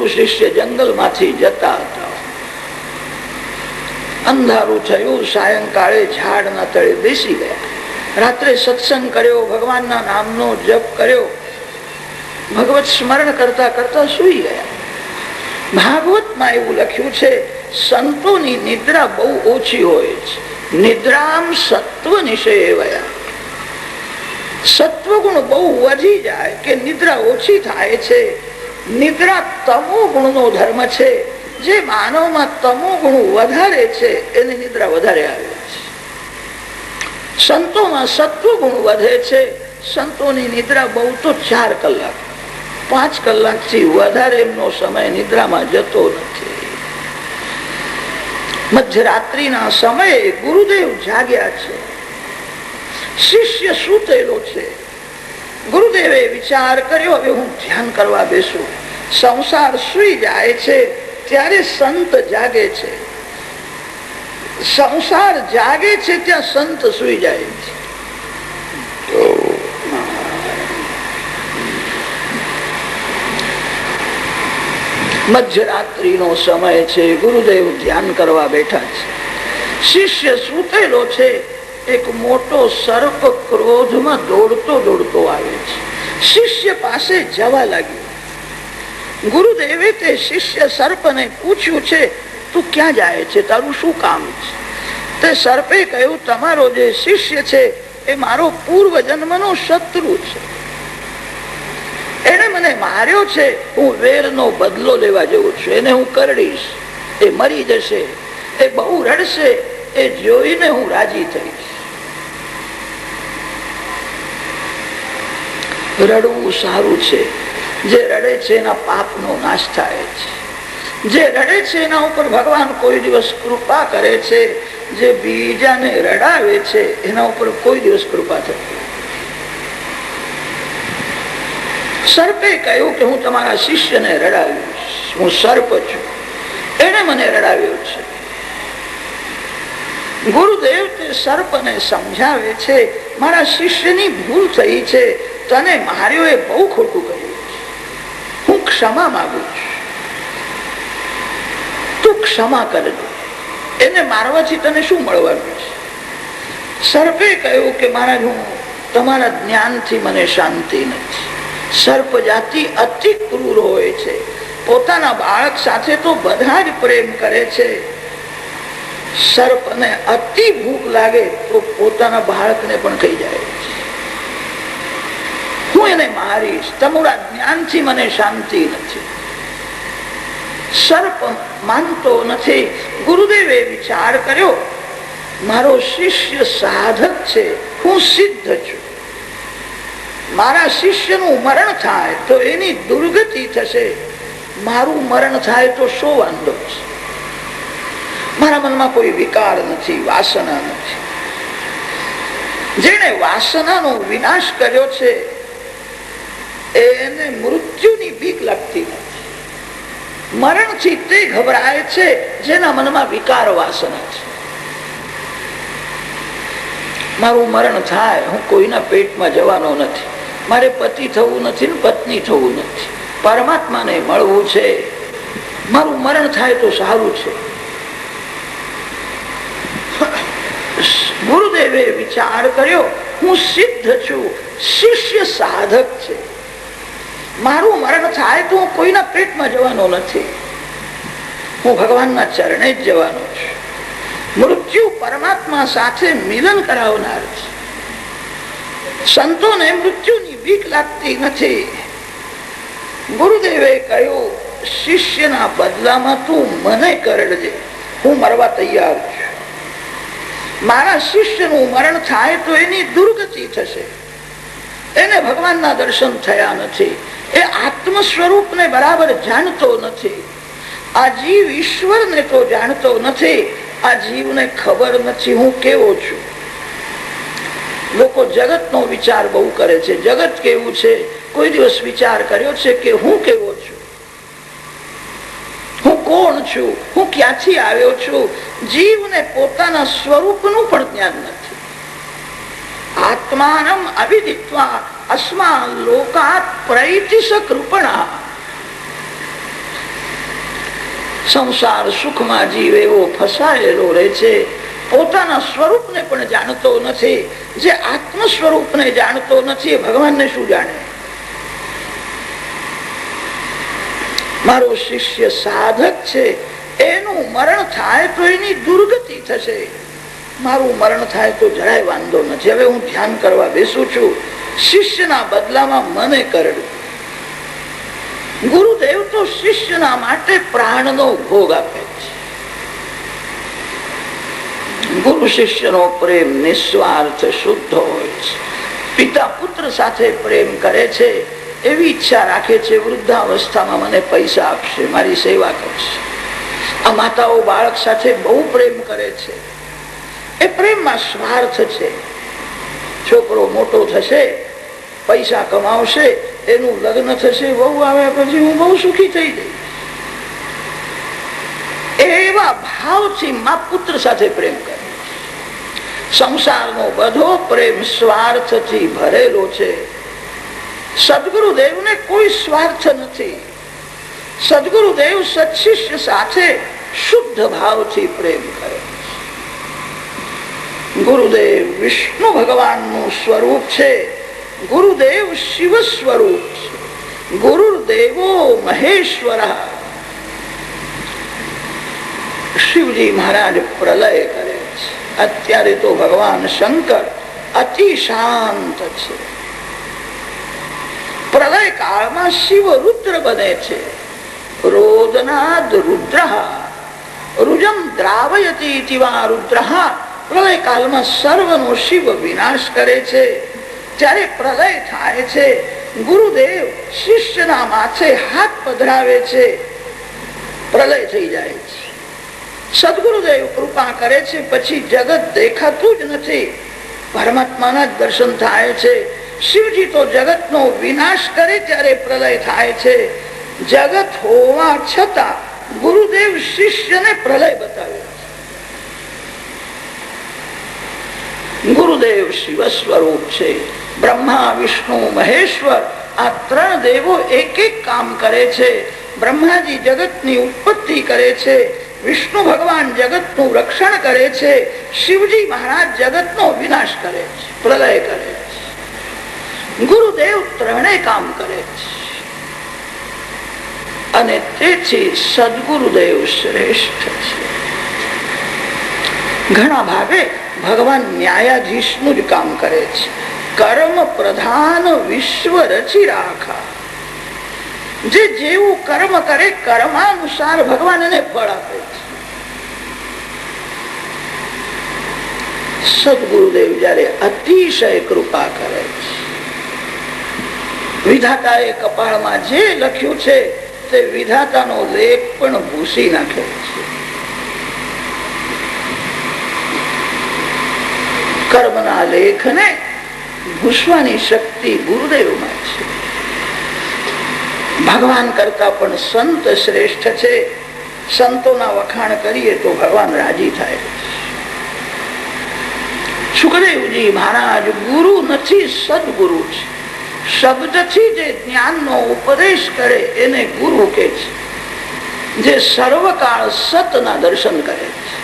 ગુરુ શિષ્ય જંગલમાંથી જતા હતા. અંધારું થયું. સાયંકાળે ઝાડના તળે બેસી ગયા. રાત્રે સત્સંગ કર્યો, ભગવાનના નામનો જપ કર્યો, ભગવત સ્મરણ કરતા કરતા સુઈ ગયા. ભાગવતમાં એવું લખ્યું છે, સંતોની નિદ્રા બહુ ઓછી હોય છે. નિદ્રામ સત્વ નિષેવયા. સત્વગુણ બહુ વધી જાય કે નિદ્રા ઓછી થાય છે. નિદ્રા તમો ગુણનો ધર્મ છે. જે માનવમાં તમો ગુણ વધારે છે એની નિદ્રા વધારે આવે છે. સંતોમાં સત્વ ગુણ વધે છે. સંતોની નિદ્રા બહુ તો 4 કલાક, 5 કલાકથી વધારે એમનો સમય નિદ્રામાં જતો નથી. મધ્યરાત્રિના સમયે ગુરુદેવ જાગ્યા છે, શિષ્ય સૂતેલો છે. ગુરુદેવે વિચાર કર્યો, હવે હું ધ્યાન કરવા બેસું. સંસાર સુઈ જાય છે ત્યારે સંત જાગે છે. સંસાર જાગે છે ત્યાં સંત સુઈ જાય છે. મધ્યરાત્રિનો સમય છે. ગુરુદેવ ધ્યાન કરવા બેઠા છે. શિષ્ય સૂતેલો છે. એક મોટો સર્પ ક્રોધમાં દોડતો દોડતો આવે છે. શિષ્ય પાસે જવા લાગ્યો. ગુરુદેવે તે શિષ્ય સર્પને પૂછ્યું છે, તું ક્યાં જાય છે, તારું શું કામ છે? તે સર્પે કહ્યું, તમારો જે શિષ્ય છે એ મારો પૂર્વ જન્મનો શત્રુ છે. એને મને માર્યો છે. હું વેરનો બદલો લેવા જઉં છું. એને હું કરડીશ. એ મરી જશે. એ બહુ રડશે. એ જોઈને હું રાજી થઈશ. રડવું સારું છે. જે રડે છે એના પાપનો નાશ થાય છે. જે રડે છે એના ઉપર ભગવાન કોઈ દિવસ કૃપા કરે છે. જે બીજાને રડાવે છે એના ઉપર કોઈ દિવસ કૃપા થતી. સર્પે કહ્યું કે હું તમારા શિષ્યને રડાવીશ. હું સર્પ છું. એને મને રડાવ્યો છે. ગુરુદેવ તે સર્પને સમજાવે છે, મારા શિષ્યની ભૂલ થઈ છે. તને માર્યો એ બહુ ખોટું કર્યું છે. હું ક્ષમા માંગુ છું. તું ક્ષમા કરજો. એને મારવાથી તને શું મળવાનું છે? સર્પે કહ્યું કે મહારાજ, હું તમારા જ્ઞાનથી મને શાંતિ નથી. સર્પ જાતિ અતિ ક્રૂર હોય છે. પોતાના બાળક સાથે તો બધા જ પ્રેમ કરે છે. સર્પને અતિ ભૂખ લાગે તો પોતાના બાળકને પણ ખાઈ જાય છે. હું એને મારીશ. તમારા જ્ઞાનથી મને શાંતિ નથી. સર્પ માનતો નથી. ગુરુદેવે વિચાર કર્યો, મારો શિષ્ય સાધક છે, હું સિદ્ધ છું. મારા શિષ્યનું મરણ થાય તો એની દુર્ગતિ થશે. મારું મરણ થાય તો શું વાંધો છે? મારા મનમાં કોઈ વિકાર નથી, વાસના નથી. જેને વાસનાનો વિનાશ કર્યો છે એને મૃત્યુની બીક લાગતી નથી. મરણથી તે ગભરાય છે જેના મનમાં વિકાર વાસના છે. મારું મરણ થાય, હું કોઈના પેટમાં જવાનો નથી. મારે પતિ થવું નથી ને પત્ની થવું નથી. પરમાત્માને મળવું છે. મારું મરણ થાય તો સારું છે. ગુરુદેવે વિચાર કર્યો, હું સિદ્ધ છું, શિષ્ય સાધક છે. મારું મરણ થાય તો હું કોઈના પેટમાં જવાનો નથી. હું ભગવાનના ચરણે જ જવાનો છું. મૃત્યુ પરમાત્મા સાથે મિલન કરાવનાર છે. સંતોને મૃત્યુની બીક લાગતી નથી. ગુરુદેવે કહ્યું, શિષ્યના બદલામાં તું મને કરડજે. હું મરવા તૈયાર છું. મારા શિષ્યનું મરણ થાય તો એની દુર્ગતિ થશે. એને ભગવાનના દર્શન થયા નથી. એ આત્મ સ્વરૂપને બરાબર જાણતો નથી. આ જીવ ઈશ્વરને તો જાણતો નથી. આ જીવને ખબર નથી હું કેવો છું. લોકો જગતનો વિચાર બહુ કરે છે. જગત કેવું છે? કોઈ દિવસ વિચાર કર્યો છે કે હું કેવો છું? હું કોણ છું? હું ક્યાંથી આવ્યો છું? જીવને પોતાના સ્વરૂપનું પણ જ્ઞાન નથી. આત્માનમ અવિદિત્વા અસ્મા લોકાત પ્રૈતિસ કૃપણા. સંસાર સુખમાં જીવ એવો ફસાયેલો રહે છે, પોતાના સ્વરૂપને પણ જાણતો નથી. જે આત્મ સ્વરૂપને જાણતો નથી એ ભગવાનને શું જાણે? મારો શિષ્ય સાધક છે, એનું મરણ થાય તો એની દુર્ગતિ થશે. મારું મરણ થાય તો જરાય વાંધો નથી. હવે હું ધ્યાન કરવા બેસું છું, શિષ્યના બદલામાં મને કરડું. ગુરુદેવ તો શિષ્યના માટે પ્રાણનો ભોગ આપે છે. ગુરુ શિષ્યનો પ્રેમ નિસ્વાર્થ શુદ્ધ હોય છે. પિતા પુત્ર સાથે પ્રેમ કરે છે, એવી ઈચ્છા રાખે છે વૃદ્ધાવસ્થામાં મને પૈસા આપશે, મારી સેવા કરશે. આ માતાઓ બાળક સાથે બહુ પ્રેમ કરે છે. એ પ્રેમમાં સ્વાર્થ છે. છોકરો મોટો થશે, પૈસા કમાવશે, એનું લગ્ન થશે, બહુ આવે પછી હું બહુ સુખી થઈ જઈશ. એવા ભાવથી મા પુત્ર સાથે પ્રેમ કરે. સંસારનો બધો પ્રેમ સ્વાર્થથી ભરેલો છે. સદગુરુદેવને કોઈ સ્વાર્થ નથી. સદગુરુદેવ સત્શિષ્ય સાથે શુદ્ધ ભાવથી પ્રેમ કરે. ગુરુદેવ વિષ્ણુ ભગવાનનું સ્વરૂપ છે. ગુરુદેવ શિવ સ્વરૂપ છે. ગુરુદેવો મહેશ્વર. શિવજી મહારાજ પ્રલય કરે છે. અત્યારે તો ભગવાન શંકર અતિ શાંત છે. પ્રલય કાળમાં શિવ રુદ્ર બને છે. રોદનાદ રુદ્ર રુજમ દ્રાવયતી તિવા રુદ્ર. પ્રલય કાળમાં સર્વનો શિવ વિનાશ કરે છે. જ્યારે પ્રલય થાય છે, ગુરુદેવ શિષ્યના માથે હાથ પધરાવે છે, પ્રલય થઈ જાય છે. સદગુરુદેવ કૃપા કરે છે, પછી જગત દેખાતું જ નથી, પરમાત્માના જ દર્શન થાય છે. શિવજી તો જગતનો વિનાશ કરે ત્યારે પ્રલય થાય છે. જગત હોવા છતાં ગુરુદેવ શિષ્યને પ્રલય બતાવ્યો. ગુરુદેવ શિવ સ્વરૂપ છે. બ્રહ્મા વિષ્ણુ મહેશ્વર આ ત્રણ દેવો એક એક કામ કરે છે. બ્રહ્માજી જગતની ઉત્પત્તિ કરે છે, વિષ્ણુ ભગવાન જગતનું રક્ષણ કરે છે, શિવજી મહારાજ જગતનો વિનાશ કરે છે, પ્રલય કરે છે. ગુરુદેવ ત્રણેય કામ કરે છે. અને તેથી સદગુરુદેવ શ્રેષ્ઠ છે. ઘણા ભાગે ભગવાન ન્યાયાધીશનું જ કામ કરે છે. કર્મ પ્રધાન વિશ્વ રચી રાખા. જે જેવું કર્મ કરે કર્માનુસાર ભગવાન એને ફળ આપે છે. સદગુરુદેવ જયારે અતિશય કૃપા કરે છે, વિધાતાએ કપાળમાં જે લખ્યું છે તે વિધાતાનો લેખ પણ ભૂસી નાખે છે. કર્મના લેખને ભૂસવાની શક્તિ ગુરુદેવમાં છે. ભગવાન કરતા પણ સંત શ્રેષ્ઠ છે. સંતોના વખાણ કરીએ તો ભગવાન રાજી થાય. સુખદેવજી મહારાજ ગુરુ નથી, સદગુરુ છે. શબ્દથી જે જ્ઞાનનો ઉપદેશ કરે એને ગુરુ કે છે. જે સર્વકાળ સતના દર્શન કરે છે,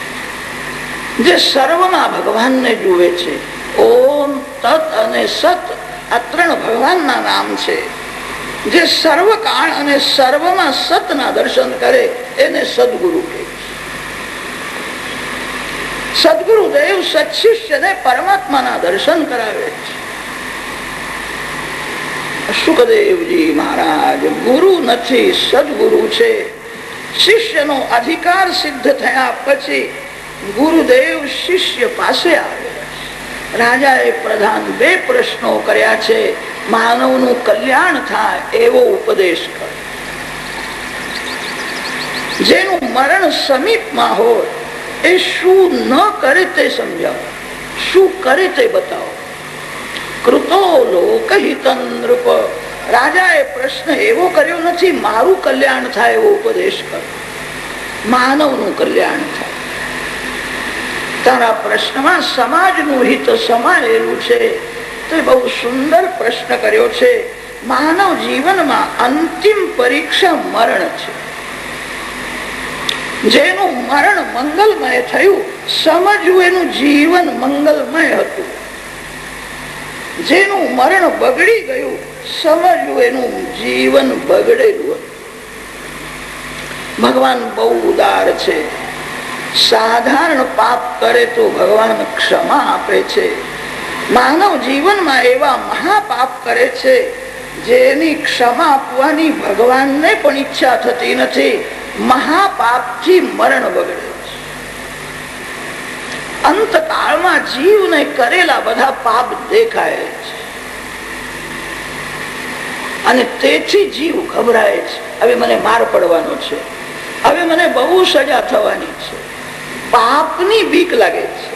જે સર્વમાં ભગવાનને જુએ છે. ઓમ, તત અને સત આ ત્રણ ભગવાનના નામ છે. જે સર્વકાળ અને સર્વમાં સતના દર્શન કરે એને સદગુરુ કહે છે. સદગુરુદેવ સત્શિષ્યને પરમાત્માના દર્શન કરાવે છે. સુખદેવજી મહારાજ ગુરુ નથી, સદગુરુ છે. શિષ્યનો અધિકાર સિદ્ધ થયા પછી ગુરુદેવ શિષ્ય પાસે આવે. રાજાએ પ્રધાન બે પ્રશ્નો કર્યા છે. માનવનું કલ્યાણ થાય એવો ઉપદેશ કરો. જેનું મરણ સમીપમાં હોય એ શું ન કરે તે સમજાવો, શું કરે તે બતાવો. કૃતો લોકહિતં નૃપ. રાજાએ પ્રશ્ન એવો કર્યો નથી મારું કલ્યાણ થાય એવો ઉપદેશ કરો, માનવનું કલ્યાણ થાય. તારા પ્રશ્નમાં સમાજનું હિત સમાયેલું છે. તે બહુ સુંદર પ્રશ્ન કર્યો છે. માનવ જીવનમાં અંતિમ પરીક્ષા મરણ છે. જેનું મરણ મંગલમય થયું સમજવું એનું જીવન મંગલમય હતું. જેનું મરણ બગડી ગયું સમજવું એનું જીવન બગડેલું હતું. ભગવાન બહુ ઉદાર છે. સાધારણ પાપ કરે તો ભગવાન ક્ષમા આપે છે. માનવ જીવનમાં એવા મહાપાપ કરે છે જેની ક્ષમા આપવાની ભગવાનને પણ ઈચ્છા થતી નથી. મહાપાપથી મરણ બગડે છે. અંતકાળમાં જીવને કરેલા બધા પાપ દેખાય છે અને તેથી જીવ ગભરાય છે. હવે મને માર પડવાનો છે, હવે મને બહુ સજા થવાની છે. પાપની બીક લાગે છે.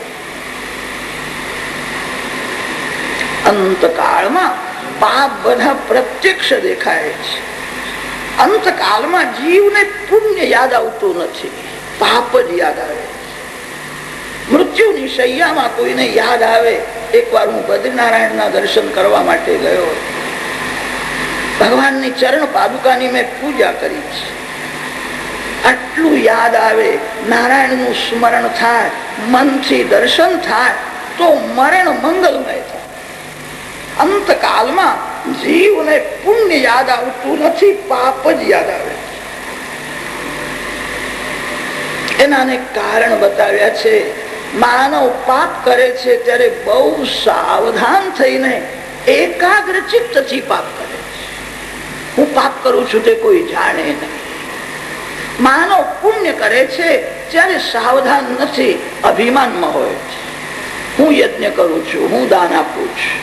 અંતકાળમાં પાપ બધા પ્રત્યક્ષ દેખાય છે. અંતકાળમાં જીવને પુણ્ય યાદ આવતું નથી, પાપ જ યાદ આવે. મૃત્યુની શૈયામાં કોઈને યાદ આવે. એકવાર હું બદ્રીનારાયણના દર્શન કરવા માટે ગયો. ભગવાનની ચરણ પાદુકાની મેં પૂજા કરી છે. આટલું યાદ આવે, નારાયણનું સ્મરણ થાય, મનથી દર્શન થાય તો મરણ મંગલમય થાય. અંતકાલમાં જીવને પુણ્ય યાદ આવતું નથી, પાપ જ યાદ આવે. એના અનેક કારણ બતાવ્યા છે. માનવ પાપ કરે છે ત્યારે બહુ સાવધાન થઈને એકાગ્ર ચિત્તથી પાપ કરે છે. હું પાપ કરું છું તે કોઈ જાણે નહીં. માનવ પુણ્ય કરે છે ત્યારે સાવધાન નથી, અભિમાનમાં હોય છે. હું યજ્ઞ કરું છું, હું દાન આપું છું.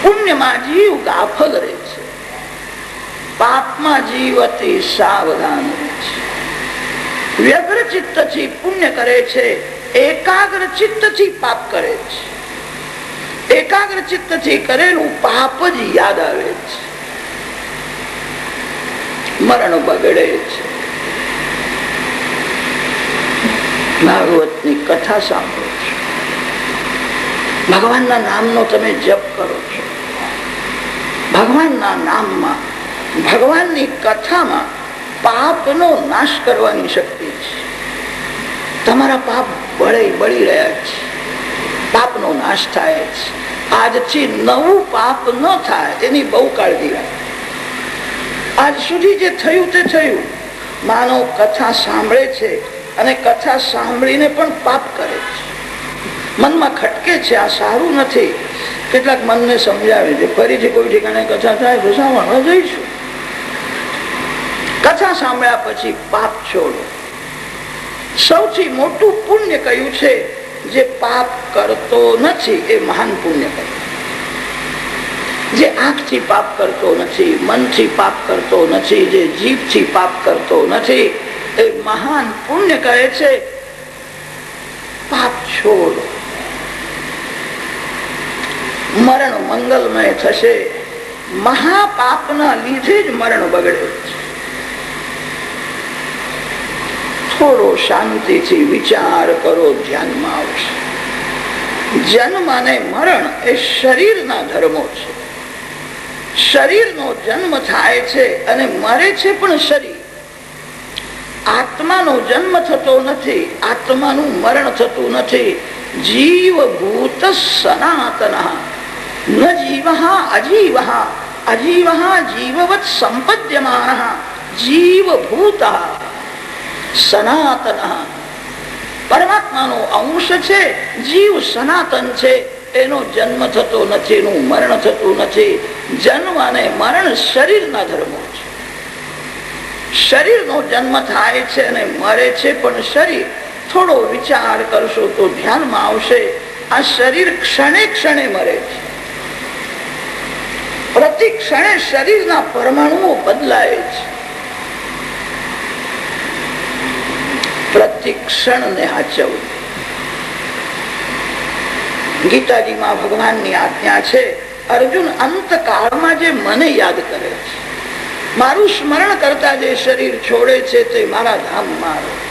પુણ્યમાં જીવ ગાફલ રહે છે, પાપમાં જીવ અતિ સાવધાન રહે છે. વ્યગ્ર ચિત્તથી પુણ્ય કરે છે, એકાગ્ર ચિત્તથી પાપ કરે છે. એકાગ્ર ચિત્તથી કરેલું પાપ જ યાદ આવે છે. મરણ બગડે છે. ભાગવતની કથા સાંભળો છો, ભગવાનના નામનો તમે જપ કરો છો. ભગવાનના નામમાં, ભગવાનની કથામાં પાપનો નાશ કરવાની શક્તિ છે. તમારા પાપ બળી રહ્યા છે, પાપનો નાશ થાય છે. આજથી નવું પાપ ન થાય એની બહુ કાળજી રાખો. આજ સુધી જે થયું તે થયું. માનવ કથા સાંભળે છે અને કથા સાંભળીને પણ પાપ કરે છે. મનમાં ખટકે છે, આ સારું નથી. કેટલાક મનને સમજાવે છે, ફરીથી કોઈ ઠેકાણે કથા થાય તો સાંભળવા જઈશું. કથા સાંભળ્યા પછી પાપ છોડો. સૌથી મોટું પુણ્ય કયું છે? જે પાપ કરતો નથી એ મહાન પુણ્ય કરે. જે આંખથી પાપ કરતો નથી, મનથી પાપ કરતો નથી, જે જીભથી પાપ કરતો નથી એ મહાન પુણ્ય કહે છે. પાપ છોડો. મરણ મંગલમય થશે. મહાપાપના લીધે જ મરણ બગડે છે. થોડો શાંતિથી વિચાર કરો, ધ્યાનમાં આવશે. જન્મ અને મરણ એ શરીરના ધર્મો છે. શરીરનો જન્મ થાય છે અને મરે છે પણ શરીર. આત્માનો જન્મ થતો નથી, આત્માનું મરણ થતું નથી. જીવભૂત સનાતન ન જીવ અજીવ, અજીવ જીવવત સંપદ્યમાન, જીવભૂત સનાતન. પરમાત્માનો અંશ છે, જીવ સનાતન છે. એનો જન્મ થતો નથી, એનું મરણ થતું નથી. જન્મ અને મરણ શરીરના ધર્મો છે. શરીરનો જન્મ થાય છે અને મરે છે પણ શરીર. થોડો વિચાર કરશો તો ધ્યાનમાં આવશે, આ શરીર ક્ષણે ક્ષણે મરે છે. પ્રતિ ક્ષણે શરીરના પરમાણુઓ બદલાય છે. પ્રતિ ક્ષણને હાચવવું. ગીતાજીમાં ભગવાનની આજ્ઞા છે, અર્જુન અંતકાળમાં જે મને યાદ કરે છે, મારું સ્મરણ કરતા જે શરીર છોડે છે તે મારા ધામમાં આવે.